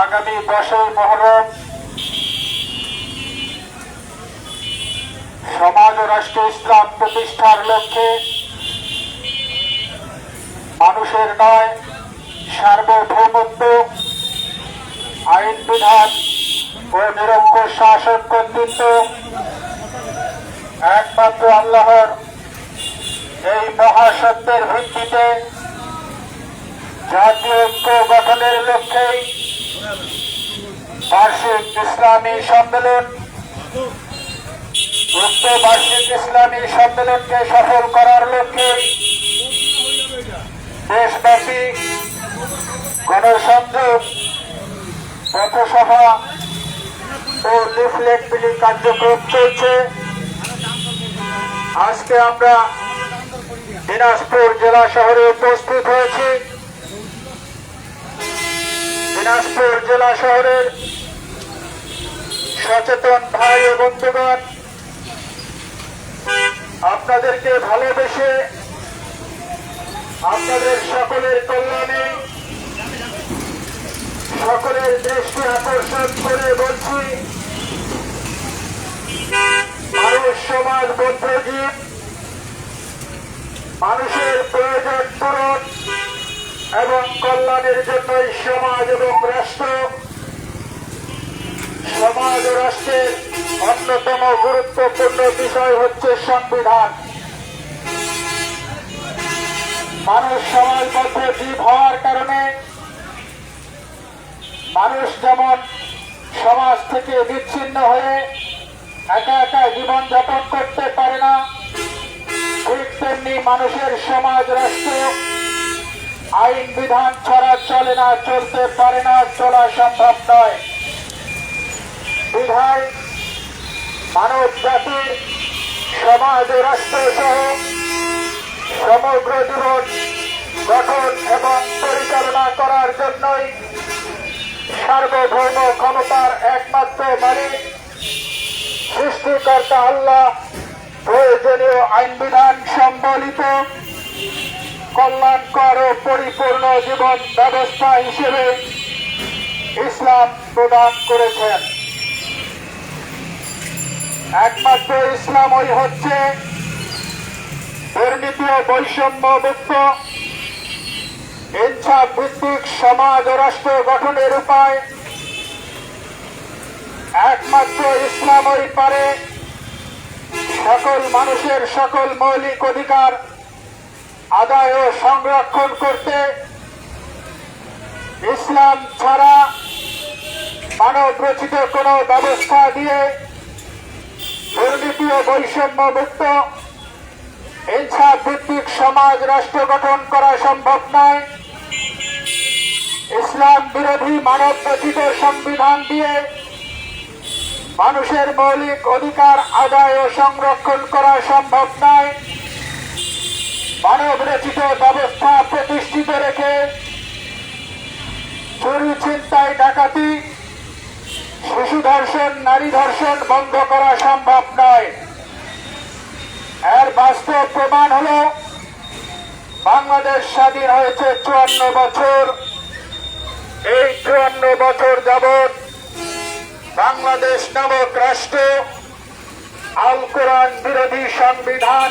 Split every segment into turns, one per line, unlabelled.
আগামী 10ই মুহররম সমাজ ও রাষ্ট্র ইসলাম প্রতিষ্ঠার লক্ষ্যে মানুষের নয় সার্বভৌমত্ব, আইন বিধান ও নিরঙ্কুশ শাসন কর্তৃত্ব একমাত্র আল্লাহর এই মহাসত্যের ভিত্তিতে জাতীয় ঐক্য গঠনের লক্ষ্যেই বার্ষিক ইসলামী সম্মেলন উক্ত বার্ষিক ইসলামী সম্মেলনকে সফল করার লক্ষ্যে দেশব্যাপী গণসংযোগ, পথসভা ও লিফলেট বিলি কার্যক্রম চলছে। আজকে আমরা দিনাজপুর জেলা শহরে উপস্থিত হয়েছি। দিনাজপুর জেলা শহরের সচেতন ভাই ও বন্ধুগণ, আপনাদেরকে ভালোবেসে আপনাদের সকলের কল্যাণে সকলের দৃষ্টি আকর্ষণ করে বলছি, মানুষ সমাজ বদ্ধজীব, মানুষের প্রয়োজন পূরণ এবং কল্যাণের জন্যই সমাজ এবং রাষ্ট্র। সমাজ ও রাষ্ট্রের অন্যতম গুরুত্বপূর্ণ বিষয় হচ্ছে সংবিধান। মানুষ সমাজবদ্ধ জীব হওয়ার কারণে মানুষ যেমন সমাজ থেকে বিচ্ছিন্ন হয়ে একা একা জীবনযাপন করতে পারে না, ঠিক তেমনি মানুষের সমাজ রাষ্ট্র আইন বিধান ছাড়া চলে না, চলতে পারে না, চলা সম্ভব নয়। বিধায় মানব জাতির সমাজ ও রাষ্ট্র সহ সমগ্র জীবন গঠন এবং পরিচালনা করার জন্যই সার্বভৌম ক্ষমতার একমাত্র মালিক সৃষ্টিকর্তা আল্লাহ প্রয়োজনীয় আইন বিধান সম্বলিত কল্যাণকর ও পরিপূর্ণ জীবন ব্যবস্থা হিসেবে ইসলাম প্রদান করেছেন। একমাত্র ইসলামই হচ্ছে দুর্নীতি ও বৈষম্য মুক্ত ইনসাফ ভিত্তিক সমাজ ও রাষ্ট্র গঠনের উপায়। একমাত্র ইসলামই পারে সকল মানুষের সকল মৌলিক অধিকার আদায় ও সংরক্ষণ করতে। ইসলাম ছাড়া মানব রচিত কোন ব্যবস্থা দিয়ে দুর্নীতি ও বৈষম্য মুক্ত ইনসাফ ভিত্তিক সমাজ রাষ্ট্র গঠন করা সম্ভব নয়। ইসলাম বিরোধী মানব রচিত সংবিধান দিয়ে মানুষের মৌলিক অধিকার আদায় ও সংরক্ষণ করা সম্ভব নয়। মানব রচিত ব্যবস্থা প্রতিষ্ঠিত রেখে চুরি, ছিনতাই, ডাকাতি, শিশু ধর্ষণ, নারী ধর্ষণ বন্ধ করা সম্ভব নয়। এর বাস্তব প্রমাণ হল বাংলাদেশ স্বাধীন হয়েছে 54 বছর। এই 54 বছর যাবৎ বাংলাদেশ নামক রাষ্ট্র আল কোরআন বিরোধী সংবিধান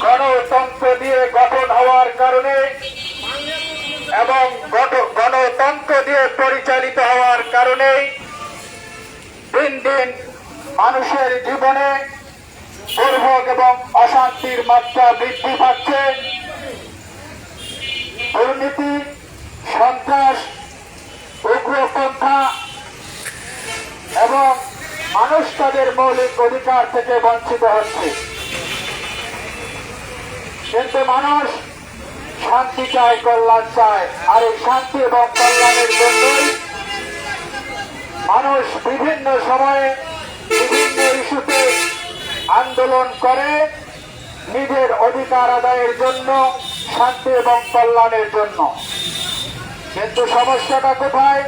গণতন্ত্র দিয়ে গঠন হওয়ার কারণে এবং গণতন্ত্র দিয়ে পরিচালিত হওয়ার কারণে দিন দিন মানুষের জীবনে দুর্ভোগ এবং অশান্তির মাত্রা বৃদ্ধি পাচ্ছে। দুর্নীতি, সন্ত্রাস, উগ্রপন্থা এবং মানুষ তাদের মৌলিক অধিকার থেকে বঞ্চিত হচ্ছে। কিন্তু মানুষ শান্তি চায়, কল্যাণ চায়। আর এই শান্তি এবং কল্যাণের জন্যই মানুষ বিভিন্ন সময়ে বিভিন্ন ইস্যুতে আন্দোলন করে নিজের অধিকার আদায়ের জন্য, শান্তি এবং কল্যাণের জন্য। কিন্তু সমস্যাটা কোথায়?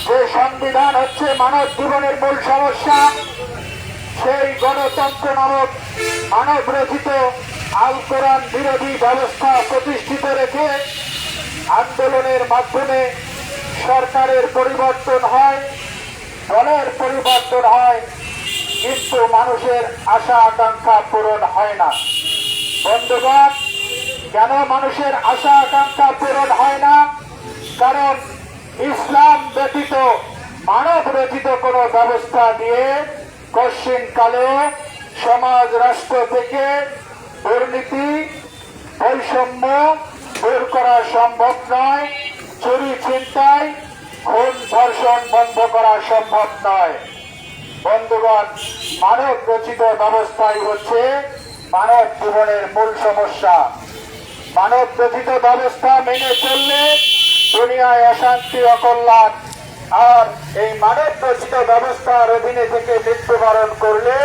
যে সংবিধান হচ্ছে মানব জীবনের মূল সমস্যা, সেই গণতন্ত্র নামক মানব রচিত আল কোরআন বিরোধী ব্যবস্থা প্রতিষ্ঠিত রেখে আন্দোলনের মাধ্যমে সরকারের পরিবর্তন হয়, দলের পরিবর্তন হয়, কিন্তু মানুষের আশা আকাঙ্ক্ষা পূরণ হয় না। বন্ধুগণ, কেন মানুষের আশা আকাঙ্ক্ষা পূরণ হয় না? কারণ ইসলাম ব্যতীত, মানব ব্যতীত কোন ব্যবস্থা দিয়ে কশিন কালেও সমাজ রাষ্ট্র থেকে দুর্নীতি, বৈষম্য দূর করা সম্ভব নয়, চুরি ছিনতাই, খুন ধর্ষণ বন্ধ করা সম্ভব নয়। বন্ধুগণ, মানব রচিত ব্যবস্থাই হচ্ছে মানব জীবনের মূল সমস্যা। মানব রচিত ব্যবস্থা মেনে চললে দুনিয়ায় অশান্তি অকল্যাণ, আর এই মানব রচিত ব্যবস্থার অধীনে থেকে মৃত্যুবরণ করলে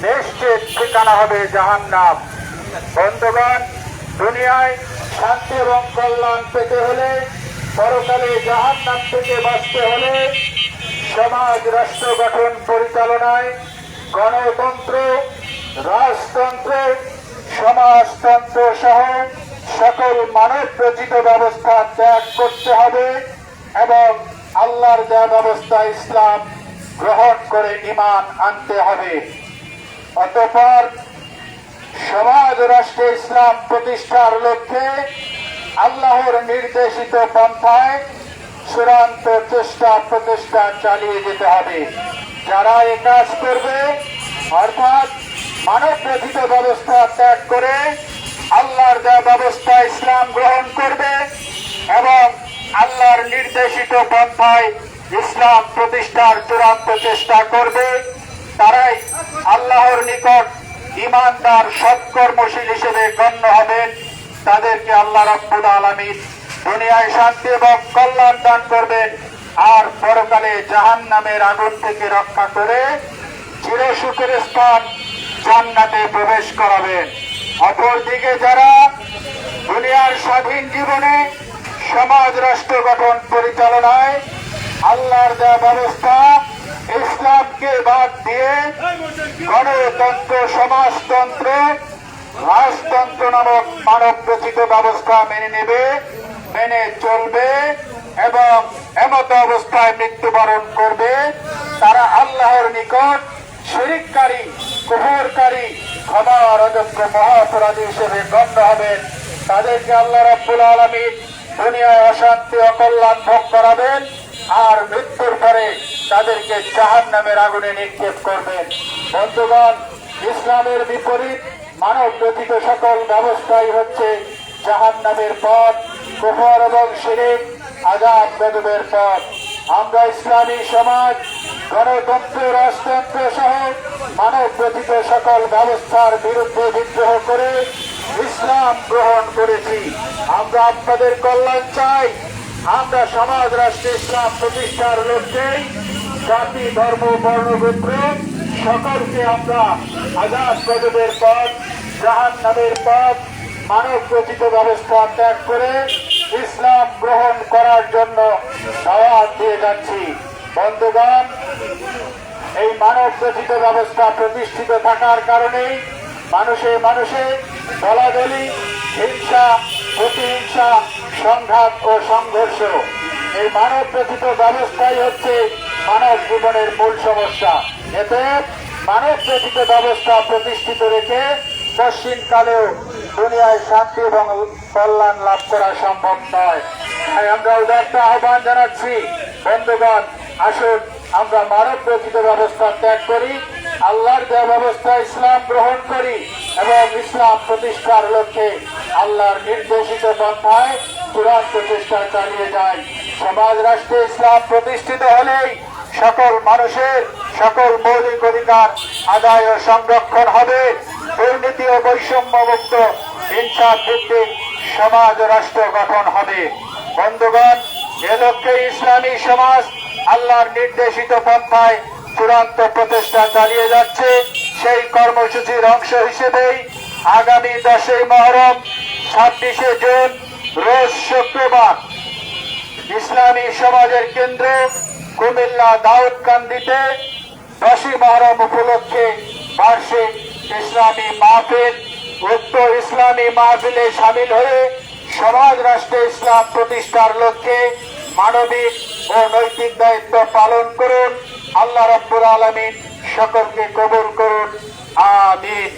নিশ্চিত ঠিকানা হবে জাহান্নাম। বন্ধুগণ, দুনিয়ায় শান্তি এবং কল্যাণ পেতে হলে, পরকালে জাহান্নাম থেকে বাঁচতে হলে সমাজ রাষ্ট্র গঠন পরিচালনায় গণতন্ত্র, রাজতন্ত্র, সমাজতন্ত্র সহ সকল মানব রচিত ব্যবস্থা ত্যাগ করতে হবে এবং আল্লাহর দেয়া ব্যবস্থা ইসলাম গ্রহণ করে ঈমান আনতে হবে। অতঃপর সমাজ রাষ্ট্রে ইসলাম প্রতিষ্ঠার লক্ষ্যে আল্লাহর নির্দেশিত পন্থায় চূড়ান্ত চেষ্টা প্রচেষ্টা চালিয়ে যেতে হবে। যারা এ কাজ করবে, অর্থাৎ মানব রচিত ব্যবস্থা ত্যাগ করে আল্লাহর দেয়া ব্যবস্থা ইসলাম গ্রহণ করবে এবং আল্লাহর নির্দেশিত পন্থায় ইসলাম প্রতিষ্ঠার চূড়ান্ত চেষ্টা করবে, তারাই আল্লাহর নিকট ঈমানদার সৎকর্মশীল হিসেবে গণ্য হবেন। তাদেরকে আল্লাহ রাব্বুল আলামিন দুনিয়ায় শান্তি এবং কল্যাণ দান করবেন আর পরকালে জাহান্নামের আগুন থেকে রক্ষা করে চিরসুখের স্থান জান্নাতে প্রবেশ করাবেন। অপরদিকে যারা দুনিয়ার স্বাধীন জীবনে সমাজ রাষ্ট্র গঠন পরিচালনায় আল্লাহর দেয়া ব্যবস্থা ইসলামকে বাদ দিয়ে গণতন্ত্র, সমাজতন্ত্র, রাজতন্ত্র নামক মানব রচিত ব্যবস্থা মেনে নেবে, মেনে চলবে এবং এমত অবস্থায় মৃত্যুবরণ করবে, তারা আল্লাহর নিকট শিরিককারী, কুফরকারী, ক্ষমার অযোগ্য মহাপরাধী হিসেবে গণ্য হবেন। তাদেরকে আল্লাহ রাব্বুল আলামিন দুনিয়ায় অশান্তি অকল্যাণ ভোগ করাবেন আর মৃত্যুর পরে তাদেরকে জাহান্নামের আগুনে নিক্ষেপ করবেন। বন্ধুগণ, ইসলামের বিপরীত মানব রচিত সকল ব্যবস্থাই হচ্ছে জাহান্নামের পথ, কুফর এবং শিরিক, আযাব গজবের পথ। আমরা ইসলামী সমাজ, গণতন্ত্র, রাজতন্ত্র সহ মানব রচিত সকল ব্যবস্থার বিরুদ্ধে বিদ্রোহ করে ইসলাম গ্রহণ করেছি। আমরা আপনাদের কল্যাণ চাই। আমরা সমাজ রাষ্ট্রে ইসলাম প্রতিষ্ঠার লক্ষ্যেই জাতি, ধর্ম, বর্ণ, গোত্র সকলকে আমরা আযাব গজবের পথ, জাহান্নামের পথ, মানব রচিত ব্যবস্থা ত্যাগ করে ইসলাম গ্রহণ করার জন্য দাওয়াত দিয়ে যাচ্ছি। বন্ধুগণ, এই মানব রচিত ব্যবস্থা প্রতিষ্ঠিত থাকার কারণেই মানুষে মানুষে দলাদলি, হিংসা, প্রতিহিংসা, সংঘাত ও সংঘর্ষ, এই মানব রচিত ব্যবস্থাই হচ্ছে মানব জীবনের মূল সমস্যা। এতে মানব রচিত ব্যবস্থা প্রতিষ্ঠিত রেখে পশ্চিমকালেও দুনিয়ায় শান্তি এবং কল্যাণ লাভ করা সম্ভব নয়। তাই আমরা উদাত্ত আহ্বান জানাচ্ছি, বন্ধুগণ, আসুন আমরা মানব রচিত ব্যবস্থা ত্যাগ করি, আল্লাহর দেয়া ব্যবস্থা ইসলাম গ্রহণ করি এবং ইসলাম প্রতিষ্ঠার লক্ষ্যে আল্লাহর নির্দেশিত পন্থায় চূড়ান্ত চেষ্টা চালিয়ে যাই। সমাজ রাষ্ট্রে ইসলাম প্রতিষ্ঠিত হলেই সকল মানুষের সকল মৌলিক অধিকার আদায় ও সংরক্ষণ হবে, দুর্নীতি ও বৈষম্য মুক্ত ইনসাফ ভিত্তিক সমাজ রাষ্ট্র গঠন হবে। বন্ধুগণ, এ লক্ষ্যে ইসলামী সমাজ আল্লাহর নির্দেশিত পন্থায় চূড়ান্ত প্রচেষ্টা চালিয়ে যাচ্ছে। সেই কর্মসূচির অংশ হিসেবেই আগামী 10ই মহরম, 26শে জুন রোজ শুক্রবার ইসলামী সমাজের কেন্দ্র কুমিল্লা দাউদকান্দিতে 10ই মহরম উপলক্ষে বার্ষিক ইসলামী মাহফিল, উক্ত ইসলামী মাহফিলে সামিল হয়ে সমাজ রাষ্ট্রে ইসলাম প্রতিষ্ঠার লক্ষ্যে মানবিক ও নৈতিক দায়িত্ব পালন করুন। আল্লাহ রাব্বুল আলামিন সকলকে কবুল করুন। আমিন।